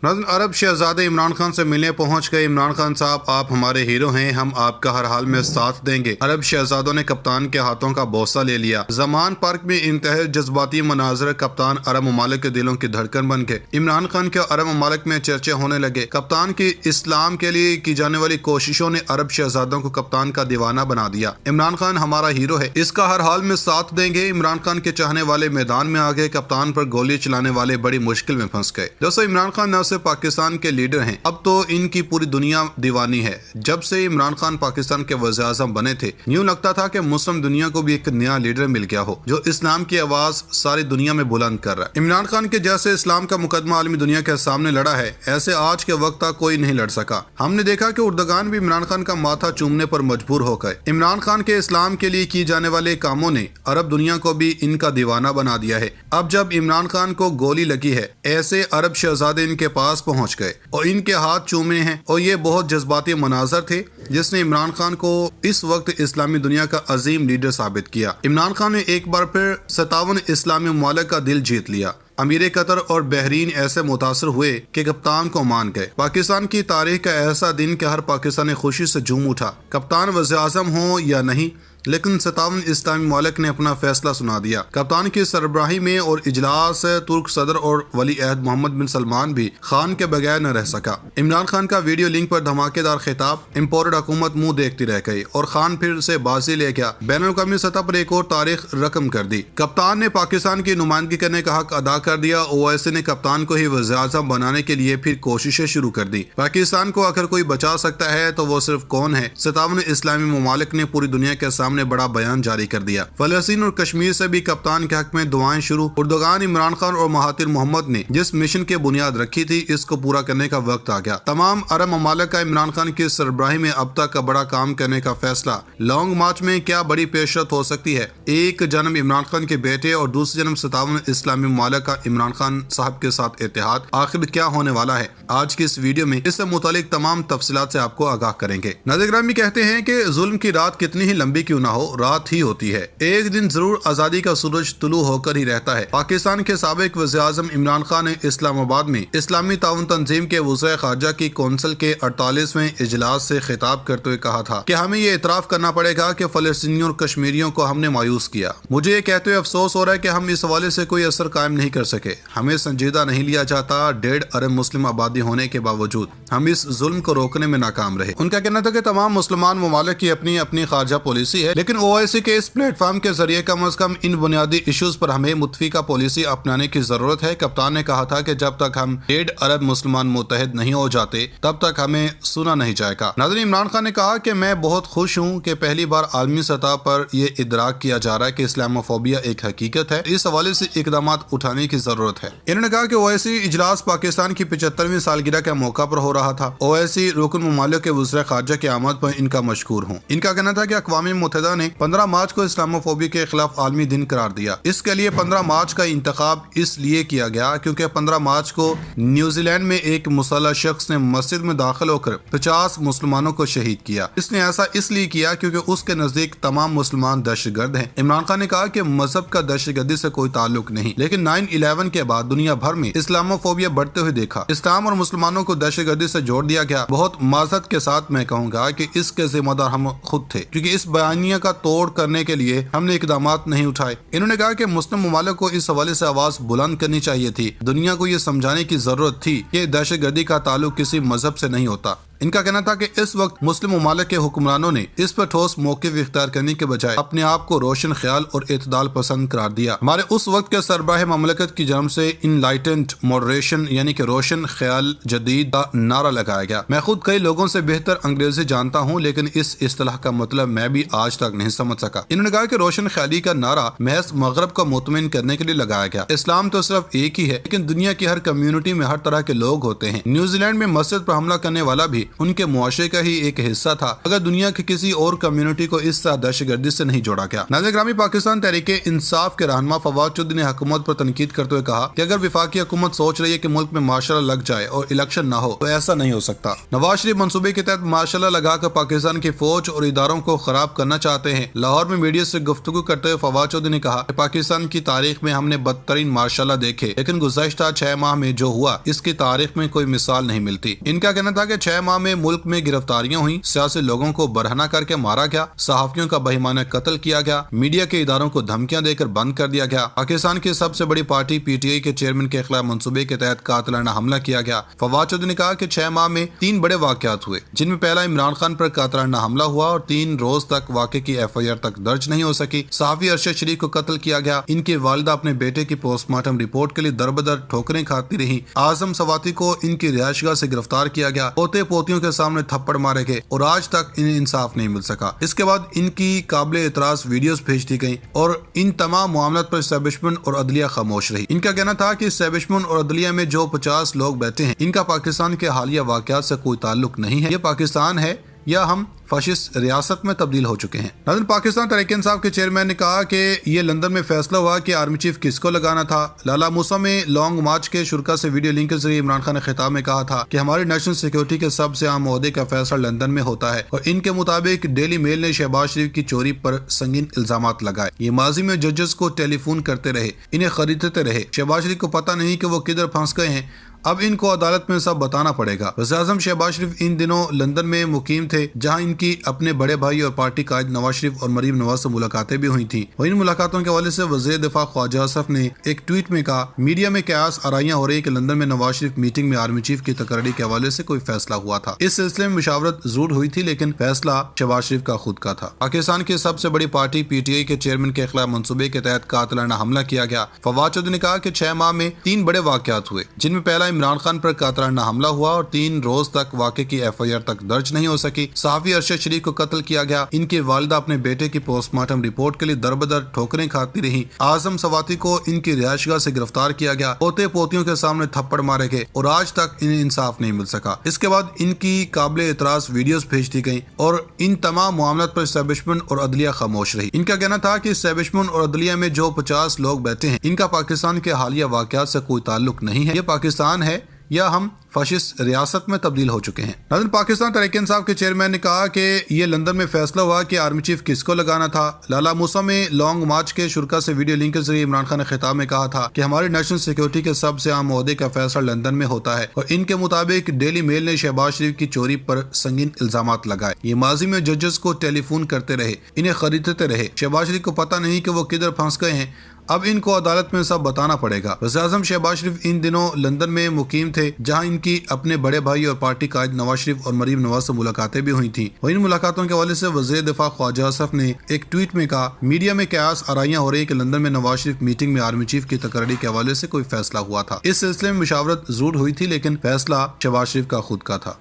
नाज़रीन, अरब शहजादे इमरान खान से मिलने पहुंच गए। इमरान खान साहब, आप हमारे हीरो हैं, हम आपका हर हाल में साथ देंगे। अरब शहजादों ने कप्तान के हाथों का बोसा ले लिया। जमान पार्क में इंतहाई जज्बाती मनाजर, कप्तान अरब ममालिक के दिलों की धड़कन बन गए। इमरान खान के अरब ममालिक में चर्चे होने लगे। कप्तान की इस्लाम के लिए की जाने वाली कोशिशों ने अरब शहजादों को कप्तान का दीवाना बना दिया। इमरान खान हमारा हीरो है, इसका हर हाल में साथ देंगे। इमरान खान के चाहने वाले मैदान में आ गए। कप्तान पर गोली चलाने वाले बड़ी मुश्किल में फंस गए। दोस्तों, इमरान खान न सिर्फ पाकिस्तान के लीडर हैं, अब तो इनकी पूरी दुनिया दीवानी है। जब से इमरान खान पाकिस्तान के वज़ीर आज़म बने थे, यूं लगता था कि मुस्लिम दुनिया को भी एक नया लीडर मिल गया हो जो इस्लाम की आवाज सारी दुनिया में बुलंद कर रहा है। इमरान खान के जैसे इस्लाम का मुकदमा आलमी दुनिया के सामने लड़ा है, ऐसे आज के वक्त तक कोई नहीं लड़ सका। हमने देखा कि उर्दगान भी इमरान खान का माथा चूमने पर मजबूर हो गए। इमरान खान के इस्लाम के लिए किए जाने वाले कामों ने अरब दुनिया को भी इनका दीवाना बना दिया है। अब जब इमरान खान को गोली लगी है, ऐसे अरब शहजादे इनके पास पहुंच गए और इनके हाथ चूमे हैं। और ये बहुत जज्बाती मनाजर थे जिसने इमरान खान को इस वक्त इस्लामी दुनिया का अजीम लीडर साबित किया। इमरान खान ने एक बार फिर 57 इस्लामी ममालिक का दिल जीत लिया। अमीर कतर और बहरीन ऐसे मुतासर हुए कि कप्तान को मान गए। पाकिस्तान की तारीख का ऐसा दिन कि हर पाकिस्तानी खुशी से झूम उठा। कप्तान वज़ीर आज़म हो या नहीं, लेकिन 57 इस्लामी ममालिक ने अपना फैसला सुना दिया। कप्तान की सरबराही में और इजलास तुर्क सदर और वली अहद मोहम्मद बिन सलमान भी खान के बगैर न रह सका। इमरान खान का वीडियो लिंक पर धमाकेदार खिताब, इम्पोर्टेड हुकूमत मुंह देखती रह गई और खान फिर से बाजी ले गया। बैनुल-अक़वामी सतह पर एक और तारीख रकम कर दी। कप्तान ने पाकिस्तान की नुमाइंदगी करने का हक अदा कर दिया। ओवैसी ने कप्तान को ही वज़ीर आज़म बनाने के लिए फिर कोशिशें शुरू कर दी। पाकिस्तान को अगर कोई बचा सकता है तो वो सिर्फ कौन है? 57 इस्लामी ममालिक ने पूरी दुनिया के सामने ने बड़ा बयान जारी कर दिया। फलस्तीन और कश्मीर से भी कप्तान के हक में दुआएं शुरू। उर्दगान, इमरान खान और महातिर मोहम्मद ने जिस मिशन की बुनियाद रखी थी, इसको पूरा करने का वक्त आ गया। तमाम अरब ममालिक का इमरान खान की सरबराही में अब तक का बड़ा काम करने का फैसला। लॉन्ग मार्च में क्या बड़ी पेशरफ हो सकती है? एक जन्म इमरान खान के बेटे और दूसरी जन्म 57 इस्लामी ममालिक का इमरान खान साहब के साथ इत्तेहाद। आखिर क्या होने वाला है? आज की इस वीडियो में इससे मुतालिक तमाम तफसीलात से आपको आगाह करेंगे। नाज़रीन गिरामी, कहते हैं कि जुल्म की रात कितनी ही लंबी क्यों ना हो, रात ही होती है। एक दिन जरूर आजादी का सूरज तुलू होकर ही रहता है। पाकिस्तान के साबिक वज़ीर आज़म इमरान खान ने इस्लामाबाद में इस्लामी ताउन तंजीम के वज़ीर ख़ारजा की कौंसिल के 48वें इजलास से खिताब करते हुए कहा था कि हमें ये इतराफ़ करना पड़ेगा कि फ़लस्तीनियों और कश्मीरियों को हमने मायूस किया। मुझे ये कहते हुए अफसोस हो रहा है कि हम इस हवाले से कोई असर कायम नहीं कर सके। हमें संजीदा नहीं लिया जाता। 1.5 अरब मुस्लिम आबादी होने के बावजूद हम इस जुल्म को रोकने में नाकाम रहे। उनका कहना था कि तमाम मुसलमान ममालिक की अपनी अपनी खारजा पॉलिसी है, लेकिन ओवैसी के इस प्लेटफॉर्म के जरिए कम अज कम इन बुनियादी इश्यूज पर हमें मुत्फिका पॉलिसी अपनाने की जरूरत है। कप्तान ने कहा था कि जब तक हम 1.5 अरब मुसलमान मुत्तहिद नहीं हो जाते, तब तक हमें सुना नहीं जाएगा। नाज़रीन, इमरान खान ने कहा कि मैं बहुत खुश हूँ कि पहली बार आलमी सतह पर यह इदराक किया जा रहा है कि इस्लामोफोबिया एक हकीकत है। इस हवाले से इकदाम उठाने की जरूरत है। इन्होंने कहा कि ओवैसी इजलास पाकिस्तान की 75वीं सालगिरह के मौका पर हो रहा था। ओवैसी रुकन ममालिक के वज़ीर ख़ारजा की आमद पर इनका मशकूर हूँ। इनका कहना था कि अक़वाम मुत्तहिदा ने 15 मार्च को इस्लामोफोबिया के खिलाफ आलमी दिन करार दिया। इसके लिए 15 मार्च का इंतखाब इसलिए किया गया क्योंकि 15 मार्च को न्यूजीलैंड में एक मुसल्लह शख्स ने मस्जिद में दाखिल होकर 50 मुसलमानों को शहीद किया। इसने ऐसा इसलिए किया क्योंकि उसके नजदीक तमाम मुसलमान दहशतगर्द हैं। इमरान खान ने कहा कि मजहब का दहशतगर्दी से कोई ताल्लुक नहीं, लेकिन 9/11 के बाद दुनिया भर में इस्लामोफोबिया बढ़ते हुए देखा। इस्लाम और मुसलमानों को दहशतगर्दी से जोड़ दिया गया। बहुत माजरत के साथ मैं कहूँगा कि इसके जिम्मेदार हम खुद थे, क्योंकि इस बयानिया का तोड़ करने के लिए हमने इकदाम नहीं उठाए। इन्होंने कहा कि मुस्लिम ममालिक को इस हवाले से आवाज बुलंद करनी चाहिए थी। दुनिया को ये समझाने की जरूरत थी कि दहशतगर्दी का ताल्लुक किसी मजहब से नहीं होता। इनका कहना था कि इस वक्त मुस्लिम ममालिक के हुक्मरानों ने इस पर ठोस मौक़िफ़ इख्तियार करने के बजाय अपने आप को रोशन ख्याल और एतदाल पसंद करार दिया। हमारे उस वक्त के सरबराह ममलकत की जन्म से इनलाइटेंड मॉडरेशन यानी कि रोशन ख्याल जदीद का नारा लगाया गया। मैं खुद कई लोगों से बेहतर अंग्रेजी जानता हूँ, लेकिन इस इस्तिलाह का मतलब मैं भी आज तक नहीं समझ सका। इन्होंने कहा कि रोशन ख्याली का नारा महज मगरब को मुतमिन करने के लिए लगाया गया। इस्लाम तो सिर्फ एक ही है, लेकिन दुनिया की हर कम्युनिटी में हर तरह के लोग होते हैं। न्यूजीलैंड में मस्जिद पर हमला करने वाला भी ان کے معاشرے کا ہی ایک حصہ تھا اگر دنیا کی کسی اور کمیونٹی کو اس طرح دہشت گردی سے نہیں جوڑا گیا۔ ناظرین گرامی، پاکستان تحریک انصاف کے رہنما فواد چودھری نے حکومت پر تنقید کرتے ہوئے کہا کہ اگر وفاقی حکومت سوچ رہی ہے کہ ملک میں مارشل لا لگ جائے اور الیکشن نہ ہو تو ایسا نہیں ہو سکتا۔ نواز شریف منصوبے کے تحت مارشل لا لگا کر پاکستان کی فوج اور اداروں کو خراب کرنا چاہتے ہیں۔ لاہور میں میڈیا سے گفتگو کرتے ہوئے فواد چودھری نے کہا کہ پاکستان کی تاریخ میں ہم نے بدترین مارشل لا دیکھے، لیکن گزشتہ 6 ماہ میں جو ہوا اس کی تاریخ میں کوئی مثال نہیں ملتی۔ ان کا کہنا تھا کہ 6 ماہ میں ملک میں گرفتاریاں ہوئیں، سیاسی لوگوں کو برہنہ کر کے مارا گیا، صحافیوں کا بہیمانہ قتل کیا گیا، میڈیا کے اداروں کو دھمکیاں دے کر بند کر دیا گیا، پاکستان کی سب سے بڑی پارٹی پی ٹی آئی کے چیئرمین کے خلاف منصوبے کے تحت قاتلانہ حملہ کیا گیا۔ فواد چودھری نے کہا کہ 6 ماہ میں 3 بڑے واقعات ہوئے، جن میں پہلا عمران خان پر قاتلانہ حملہ ہوا اور 3 روز تک واقعے کی ایف آئی آر تک درج نہیں ہو سکی۔ صحافی ارشد شریف کو قتل کیا گیا، ان کی والدہ اپنے بیٹے کی پوسٹ مارٹم رپورٹ کے لیے در بدر ٹھوکریں کھاتی رہی۔ اعظم سواتی کو ان کی رہائش گاہ سے گرفتار کیا گیا، پوتے پوتیوں کے سامنے تھپڑ مارے گئے اور آج تک انہیں انصاف نہیں مل سکا۔ اس کے بعد ان کی قابل اعتراض ویڈیوز بھیج دی گئیں اور ان تمام معاملات پر اسٹیبلشمنٹ اور عدلیہ خاموش رہی۔ ان کا کہنا تھا کہ اسٹیبلشمنٹ اور عدلیہ میں جو 50 لوگ بیٹھے ہیں ان کا پاکستان کے حالیہ واقعات سے کوئی تعلق نہیں ہے، یہ پاکستان ہے یا ہم فاشسٹ ریاست میں تبدیل ہو چکے ہیں۔ ناظرین، پاکستان تحریک انصاف کے چیئرمین نے کہا کہ یہ لندن میں فیصلہ ہوا کہ آرمی چیف کس کو لگانا تھا۔ لالا موسیٰ میں لانگ مارچ کے شرکا سے ویڈیو لنک کے ذریعے عمران خان نے خطاب میں کہا تھا کہ ہماری نیشنل سیکیورٹی کے سب سے اہم عہدے کا فیصلہ لندن میں ہوتا ہے، اور ان کے مطابق ڈیلی میل نے شہباز شریف کی چوری پر سنگین الزامات لگائے۔ یہ ماضی میں ججز کو ٹیلی فون کرتے رہے، انہیں خریدتے رہے، شہباز شریف کو پتہ نہیں کہ وہ کدھر پھنس گئے ہیں، اب ان کو عدالت میں سب بتانا پڑے گا۔ وزیر اعظم شہباز شریف ان دنوں لندن میں مقیم تھے، جہاں ان کی اپنے بڑے بھائی اور پارٹی قائد نواز شریف اور مریم نواز سے ملاقاتیں بھی ہوئی تھیں، اور ان ملاقاتوں کے حوالے سے وزیر دفاع خواجہ اصف نے ایک ٹویٹ میں کہا، میڈیا میں قیاس آرائیاں ہو رہی کہ لندن میں نواز شریف میٹنگ میں آرمی چیف کی تقرری کے حوالے سے کوئی فیصلہ ہوا تھا۔ اس سلسلے میں مشاورت ضرور ہوئی تھی، لیکن فیصلہ شہباز شریف کا خود کا تھا۔ پاکستان کی سب سے بڑی پارٹی پی ٹی آئی کے چیئرمین کے خلاف منصوبے کے تحت قاتلانہ حملہ کیا گیا۔ فواد چودھری نے کہا کہ 6 ماہ میں 3 بڑے واقعات ہوئے، جن میں پہلا عمران خان پر قاتلانہ حملہ ہوا اور 3 روز تک واقعے کی ایف آئی آر تک درج نہیں ہو سکی۔ صحافی ارشد شریف کو قتل کیا گیا، ان کی والدہ اپنے بیٹے کی پوسٹ مارٹم رپورٹ کے لیے در بدر ٹھوکریں کھاتی رہی۔ اعظم سواتی کو ان کی رہائش گاہ سے گرفتار کیا گیا، پوتے پوتیوں کے سامنے تھپڑ مارے گئے اور آج تک انہیں انصاف نہیں مل سکا۔ اس کے بعد ان کی قابل اعتراض ویڈیوز بھیج دی گئیں اور ان تمام معاملات پر اسٹیبلشمنٹ اور عدلیہ خاموش رہی۔ ان کا کہنا تھا کہ اسٹیبلشمنٹ اور عدلیہ میں جو 50 لوگ بیٹھے ہیں ان کا پاکستان کے حالیہ واقعات سے کوئی تعلق نہیں ہے، یہ پاکستان ہے یا ہم فاشسٹ ریاست میں تبدیل ہو چکے ہیں۔ ناظرین، پاکستان تحریک انصاف کے چیئرمین نے کہا کہ یہ لندن میں فیصلہ ہوا کہ آرمی چیف کس کو لگانا تھا۔ لالا موسیٰ میں لانگ مارچ کے شرکا سے ویڈیو لنک کے ذریعے عمران خان نے خطاب میں کہا تھا کہ ہماری نیشنل سیکیورٹی کے سب سے اہم عہدے کا فیصلہ لندن میں ہوتا ہے، اور ان کے مطابق ڈیلی میل نے شہباز شریف کی چوری پر سنگین الزامات لگائے۔ یہ ماضی میں ججز کو ٹیلی فون کرتے رہے، انہیں خریدتے رہے، شہباز شریف کو پتہ نہیں کہ وہ کدھر پھنس گئے ہیں، اب ان کو عدالت میں سب بتانا پڑے گا۔ وزیر اعظم شہباز شریف ان دنوں لندن میں مقیم تھے، جہاں ان کی اپنے بڑے بھائی اور پارٹی قائد نواز شریف اور مریم نواز سے ملاقاتیں بھی ہوئی تھیں، اور ان ملاقاتوں کے حوالے سے وزیر دفاع خواجہ اصف نے ایک ٹویٹ میں کہا، میڈیا میں قیاس آرائیاں ہو رہی کہ لندن میں نواز شریف میٹنگ میں آرمی چیف کی تقرری کے حوالے سے کوئی فیصلہ ہوا تھا۔ اس سلسلے میں مشاورت ضرور ہوئی تھی، لیکن فیصلہ شہباز شریف کا خود کا تھا۔